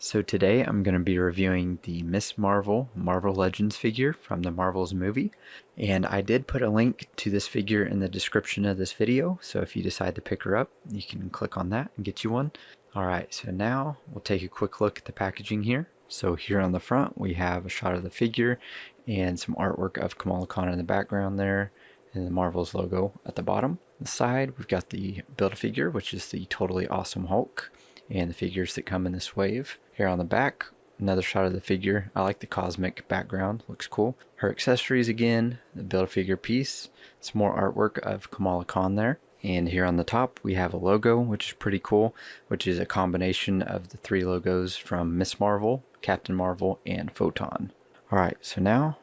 So today I'm going to be reviewing the Miss Marvel Marvel Legends figure from the Marvels movie, and I did put a link to this figure in the description of this video, so if you decide to pick her up you can click on that and get you one. Alright, so now we'll take a quick look at the packaging here. So here on the front we have a shot of the figure and some artwork of Kamala Khan in the background there, and the Marvels logo at the bottom. On the side we've got the Build-A-Figure, which is the Totally Awesome Hulk, and the figures that come in this wave. Here on the back, another shot of the figure. I like the cosmic background, looks cool. Her accessories again, the Build-A-Figure piece, some more artwork of Kamala Khan there. And here on the top we have a logo, which is pretty cool, which is a combination of the three logos from Miss Marvel, Captain Marvel, and Photon. Alright, so now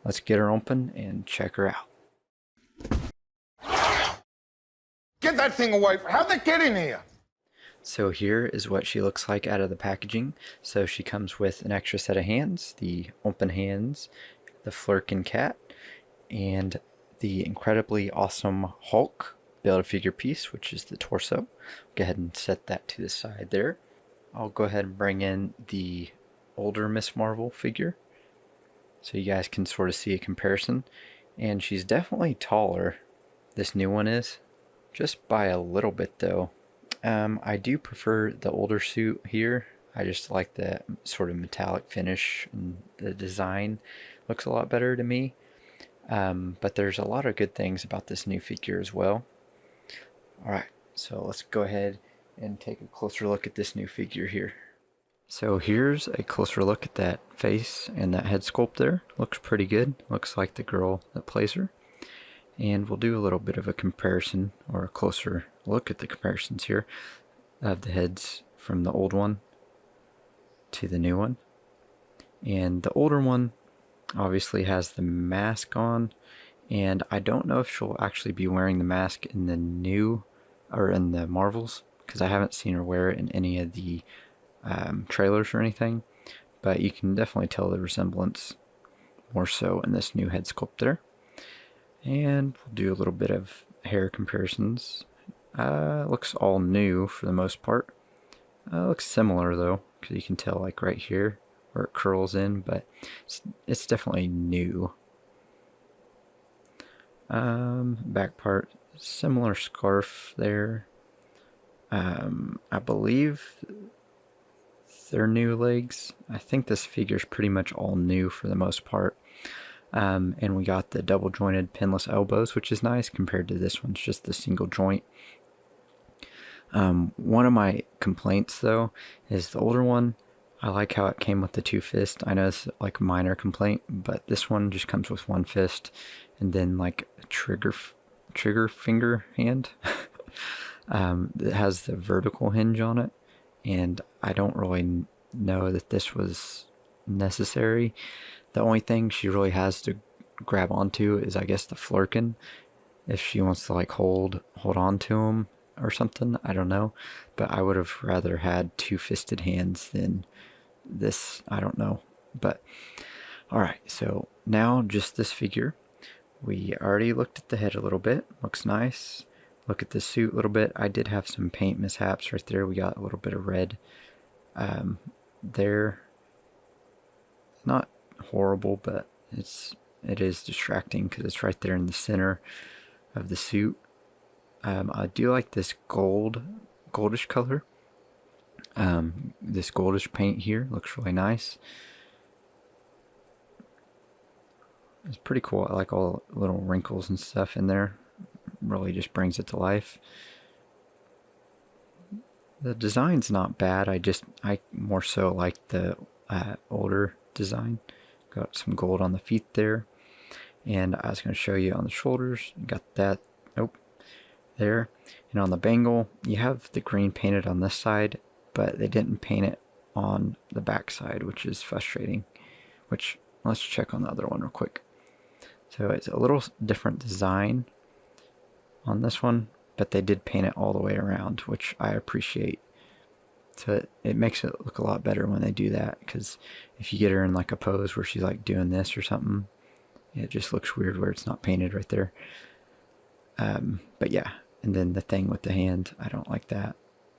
let's get her open and check her out. Get that thing away. How'd they get in here? So here is what she looks like out of the packaging. So she comes with an extra set of hands, the open hands, the Flurkin cat, and the incredibly awesome Hulk Build-A-Figure piece, which is the torso. Go ahead and set that to the side there. I'll go ahead and bring in the older Miss Marvel figure so you guys can sort of see a comparison. And she's definitely taller, this new one is, just by a little bit though. I do prefer the older suit here. I just like the sort of metallic finish, and the design looks a lot better to me. But there's a lot of good things about this new figure as well. Alright, so let's go ahead and take a closer look at this new figure here. So here's a closer look at that face and that head sculpt there. Looks pretty good. Looks like the girl that plays her. And we'll do a little bit of a comparison, or a closer look at the comparisons here of the heads from the old one to the new one. And the older one obviously has the mask on, and I don't know if she'll actually be wearing the mask in the new, or in the Marvels, because I haven't seen her wear it in any of the trailers or anything, but you can definitely tell the resemblance more so in this new head sculpt there. And we'll do a little bit of hair comparisons. Looks all new for the most part. Looks similar though, because you can tell like right here where it curls in, but it's definitely new. Back part, similar scarf there. I believe they're new legs. I think this figure's pretty much all new for the most part. And we got the double jointed pinless elbows, which is nice compared to this one's just the single joint. One of my complaints though is the older one. I like how it came with the two fists. I know it's like a minor complaint, but this one just comes with one fist and then like a trigger finger hand. It has the vertical hinge on it, and I don't really know that this was necessary. The only thing she really has to grab onto is, I guess, the Flurkin, if she wants to like hold on to him or something. I don't know, but I would have rather had two-fisted hands than this. I don't know, but alright, so now just this figure. We already looked at the head a little bit, looks nice. Look at the suit a little bit. I did have some paint mishaps right there. We got a little bit of red there. Not horrible, but it is distracting because it's right there in the center of the suit. I do like this goldish color. This goldish paint here looks really nice. It's pretty cool. I like all the little wrinkles and stuff in there. Really just brings it to life. The design's not bad. I more so like the older design. Got some gold on the feet there, and I was going to show you on the shoulders. Got that there, and on the bangle you have the green painted on this side, but they didn't paint it on the back side, which is frustrating. Which, let's check on the other one real quick. So it's a little different design on this one, but they did paint it all the way around, which I appreciate. So it makes it look a lot better when they do that, because if you get her in like a pose where she's like doing this or something, it just looks weird where it's not painted right there. But yeah, and then the thing with the hand, I don't like that.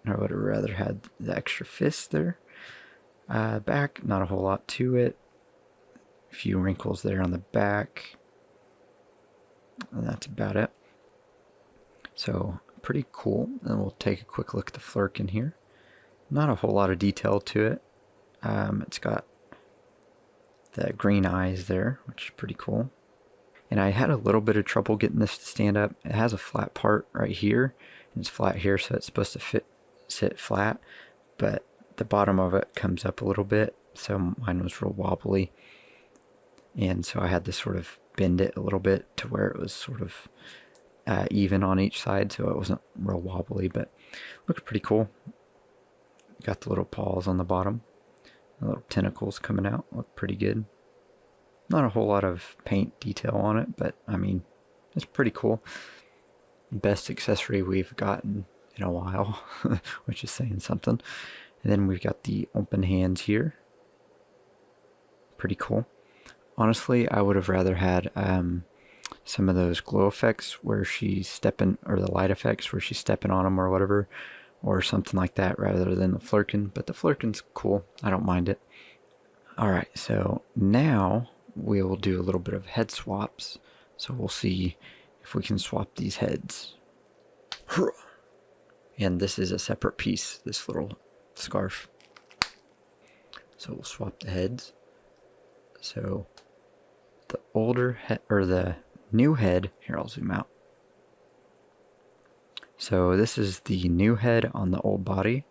I would have rather had the extra fist there. Back, not a whole lot to it. A few wrinkles there on the back. And that's about it. So pretty cool. And we'll take a quick look at the Flurkin here. Not a whole lot of detail to it. It's got the green eyes there, which is pretty cool. And I had a little bit of trouble getting this to stand up. It has a flat part right here, and it's flat here, so it's supposed to sit flat, but the bottom of it comes up a little bit, so mine was real wobbly. And so I had to sort of bend it a little bit to where it was sort of even on each side, so it wasn't real wobbly, but looks pretty cool. Got the little paws on the bottom, the little tentacles coming out, look pretty good. Not a whole lot of paint detail on it, but I mean, it's pretty cool. Best accessory we've gotten in a while, which is saying something. And then we've got the open hands here. Pretty cool. Honestly, I would have rather had some of those glow effects where she's stepping, or the light effects where she's stepping on them or whatever, or something like that rather than the Flurkin. But the Flurkin's cool. I don't mind it. Alright, so now we will do a little bit of head swaps. So we'll see if we can swap these heads. And this is a separate piece, this little scarf. So we'll swap the heads. So the older head, or the new head, here I'll zoom out. So this is the new head on the old body.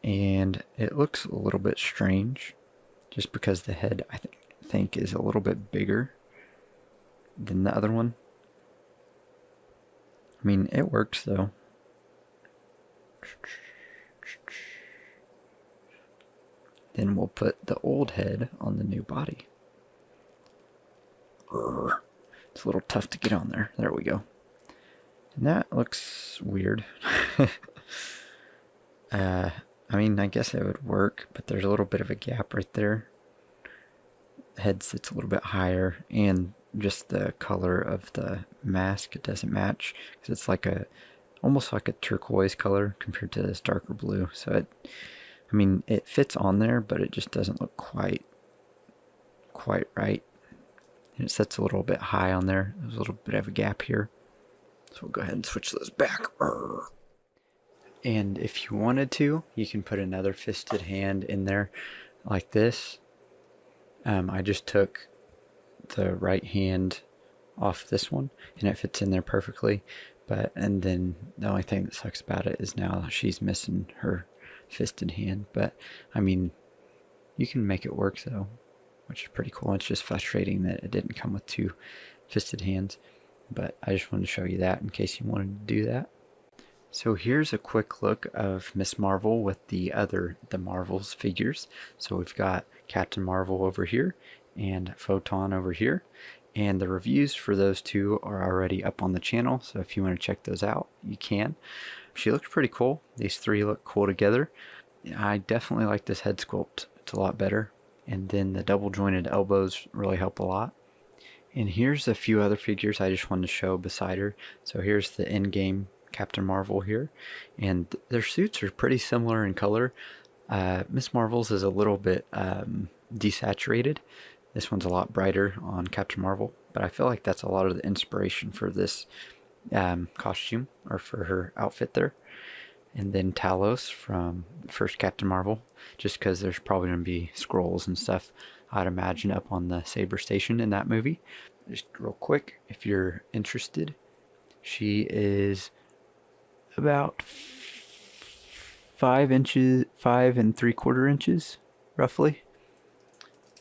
And it looks a little bit strange, just because the head, I think is a little bit bigger than the other one. I mean, it works though. Then we'll put the old head on the new body. It's a little tough to get on there. There we go. And that looks weird. I mean, I guess it would work, but there's a little bit of a gap right there. The head sits a little bit higher, and just the color of the mask, it doesn't match, because it's like almost like a turquoise color compared to this darker blue. So I mean, it fits on there, but it just doesn't look quite right. And it sits a little bit high on there. There's a little bit of a gap here. So we'll go ahead and switch those back. And if you wanted to, you can put another fisted hand in there like this. I just took the right hand off this one, and it fits in there perfectly. And then the only thing that sucks about it is now she's missing her fisted hand. But I mean, you can make it work though, which is pretty cool. It's just frustrating that it didn't come with two fisted hands, but I just wanted to show you that in case you wanted to do that. So here's a quick look of Miss Marvel with the Marvels figures. So we've got Captain Marvel over here and Photon over here. And the reviews for those two are already up on the channel, so if you want to check those out, you can. She looks pretty cool. These three look cool together. I definitely like this head sculpt. It's a lot better. And then the double jointed elbows really help a lot. And here's a few other figures I just wanted to show beside her. So here's the in-game Captain Marvel here, and their suits are pretty similar in color. Miss Marvel's is a little bit desaturated. This one's a lot brighter on Captain Marvel, but I feel like that's a lot of the inspiration for this costume, or for her outfit there. And then Talos from the first Captain Marvel, just because there's probably going to be scrolls and stuff, I'd imagine, up on the Saber Station in that movie. Just real quick, if you're interested, she is about 5 and 3/4 inches, roughly.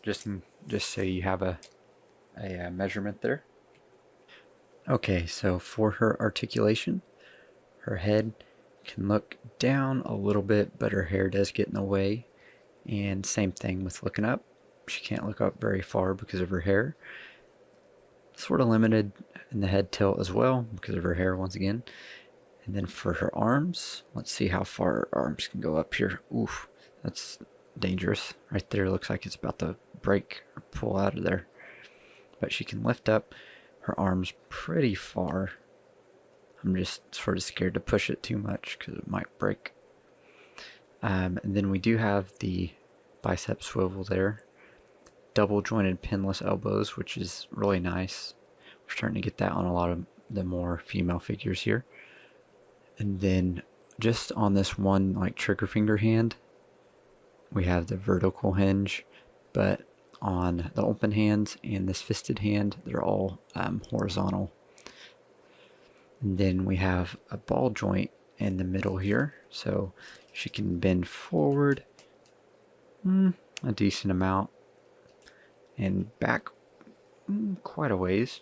Just so you have a measurement there. Okay, so for her articulation, her head can look down a little bit, but her hair does get in the way. And same thing with looking up. She can't look up very far because of her hair. Sort of limited in the head tilt as well because of her hair once again. And then for her arms, let's see how far her arms can go up here. Oof, that's dangerous. Right there, looks like it's about to break or pull out of there. But she can lift up her arms pretty far. I'm just sort of scared to push it too much because it might break. And then we do have the bicep swivel there. Double jointed pinless elbows, which is really nice. We're starting to get that on a lot of the more female figures here. And then just on this one like trigger finger hand, we have the vertical hinge, but on the open hands and this fisted hand, they're all horizontal. And then we have a ball joint in the middle here, so she can bend forward a decent amount and back quite a ways,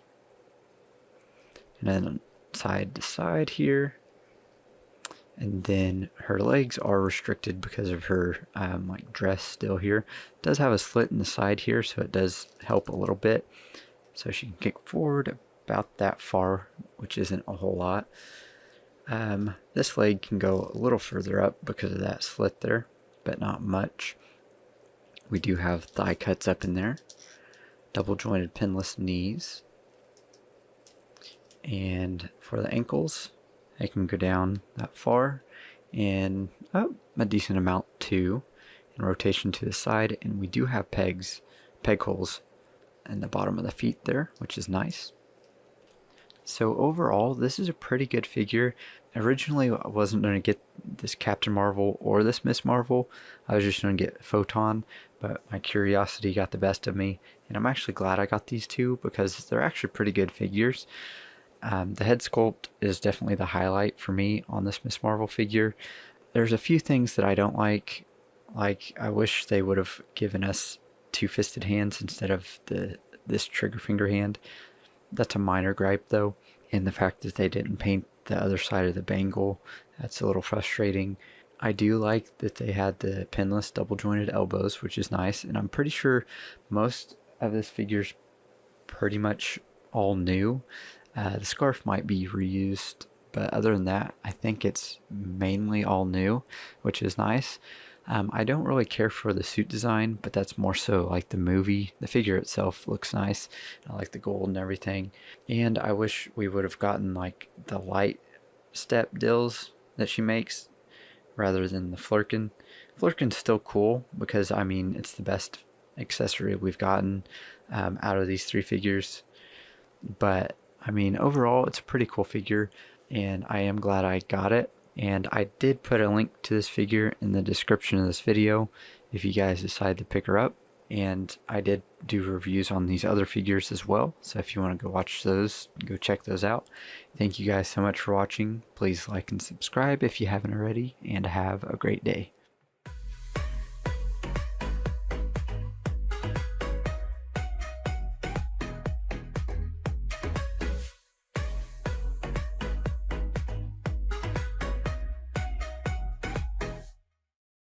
and then side to side here. And then her legs are restricted because of her like dress still here. It does have a slit in the side here, so it does help a little bit. So she can kick forward about that far, which isn't a whole lot. This leg can go a little further up because of that slit there, but not much. We do have thigh cuts up in there. Double jointed pinless knees. And for the ankles, they can go down that far and up a decent amount too, in rotation to the side. And we do have peg holes in the bottom of the feet there, which is nice. So overall, this is a pretty good figure. Originally, I wasn't going to get this Captain Marvel or this Miss Marvel. I was just going to get Photon, but my curiosity got the best of me. And I'm actually glad I got these two because they're actually pretty good figures. The head sculpt is definitely the highlight for me on this Miss Marvel figure. There's a few things that I don't like I wish they would have given us two-fisted hands instead of this trigger finger hand. That's a minor gripe though, and the fact that they didn't paint the other side of the bangle, that's a little frustrating. I do like that they had the pinless double jointed elbows, which is nice, and I'm pretty sure most of this figure's pretty much all new. The scarf might be reused, but other than that, I think it's mainly all new, which is nice. I don't really care for the suit design, but that's more so like the movie. The figure itself looks nice. I like the gold and everything. And I wish we would have gotten like the light step dills that she makes rather than the flirkin. Flirkin's still cool because, I mean, it's the best accessory we've gotten out of these three figures. But, I mean, overall, it's a pretty cool figure, and I am glad I got it. And I did put a link to this figure in the description of this video if you guys decide to pick her up. And I did do reviews on these other figures as well, so if you want to go watch those, go check those out. Thank you guys so much for watching. Please like and subscribe if you haven't already, and have a great day.